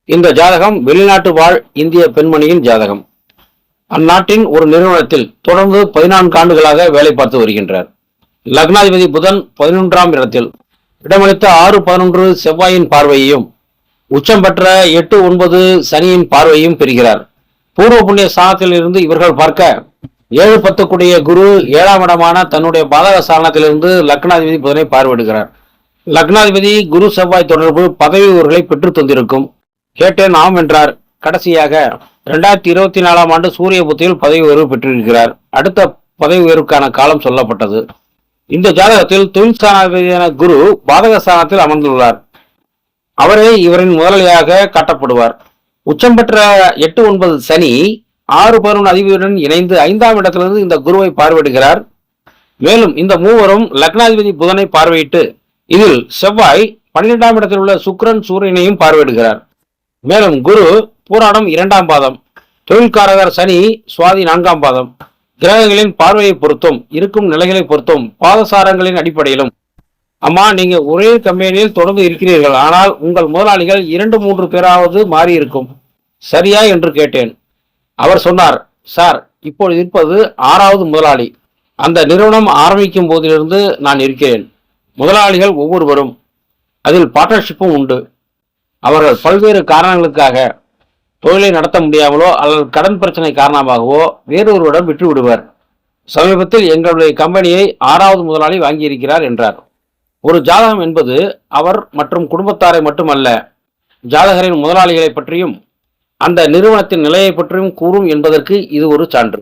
இந்த ஜாதகம் வெளிநாட்டு வாழ் இந்திய பெண்மணியின் ஜாதகம். அந்நாட்டின் ஒரு நிறுவனத்தில் தொடர்ந்து 14 ஆண்டுகளாக வேலை பார்த்து வருகின்றார். லக்னாதிபதி புதன் 11ஆம் இடத்தில் இடமளித்த 6-11 செவ்வாயின் பார்வையையும் உச்சம் பெற்ற 8-9 சனியின் பார்வையும் பெறுகிறார். பூர்வ புண்ணிய ஸ்தானத்தில் இருந்து இவர்கள் பார்க்க 7-10 கூடிய குரு 7ஆம் இடமான தன்னுடைய பாதக ஸ்தானத்திலிருந்து லக்னாதிபதி புதனை பார்வையிடுகிறார். லக்னாதிபதி குரு செவ்வாய் தொடர்பு பதவி உயர்வுகளை பெற்று தந்திருக்கும். கேட்டேன், ஆம் என்றார். கடைசியாக 2024ஆம் ஆண்டு சூரிய புத்தியில் பதவி உயர்வு பெற்றிருக்கிறார். அடுத்த பதவி உயர்வுக்கான காலம் சொல்லப்பட்டது. இந்த ஜாதகத்தில் தொழில் ஸ்தானாதிபதியான குரு பாதக ஸ்தானத்தில் அமர்ந்துள்ளார். அவரே இவரின் முதலாளியாக காட்டப்படுவார். உச்சம் பெற்ற 8-9 சனி 6-11 அதிபதியுடன் இணைந்து 5ஆம் இடத்திலிருந்து இந்த குருவை பார்வையிடுகிறார். மேலும் இந்த மூவரும் லக்னாதிபதி புதனை பார்வையிட்டு இதில் செவ்வாய் 12ஆம் இடத்தில் உள்ள சுக்கிரன் சூரியனையும் பார்வையிடுகிறார். மேலும் குரு பூராடம் 2ஆம் பாதம், தொழில்காரகர் சனி சுவாதி 4ஆம் பாதம். கிரகங்களின் பார்வையை பொறுத்தும் இருக்கும் நிலைகளை பொறுத்தும் பாதசாரங்களின் அடிப்படையிலும், அம்மா நீங்க ஒரே கம்பெனியில் தொடர்ந்து இருக்கிறீர்கள், ஆனால் உங்கள் முதலாளிகள் 2-3 பேராவது மாறி இருக்கும், சரியா என்று கேட்டேன். அவர் சொன்னார், சார் இப்பொழுது இருப்பது 6வது முதலாளி. அந்த நிறுவனம் ஆரம்பிக்கும் போதிலிருந்து நான் இருக்கிறேன். முதலாளிகள் ஒவ்வொருவரும், அதில் பார்ட்னர்ஷிப்பும் உண்டு. அவர்கள் பல்வேறு காரணங்களுக்காக தொழிலை நடத்த முடியாமலோ அல்லது கடன் பிரச்சனை காரணமாகவோ வேறொருவரிடம் விட்டு விடுவர். சமீபத்தில் எங்களுடைய கம்பெனியை 6வது முதலாளி வாங்கியிருக்கிறார் என்றார். ஒரு ஜாதகம் என்பது அவர் மற்றும் குடும்பத்தாரை மட்டுமல்ல, ஜாதகரின் முதலாளிகளை பற்றியும் அந்த நிறுவனத்தின் நிலையை பற்றியும் கூறும் என்பதற்கு இது ஒரு சான்று.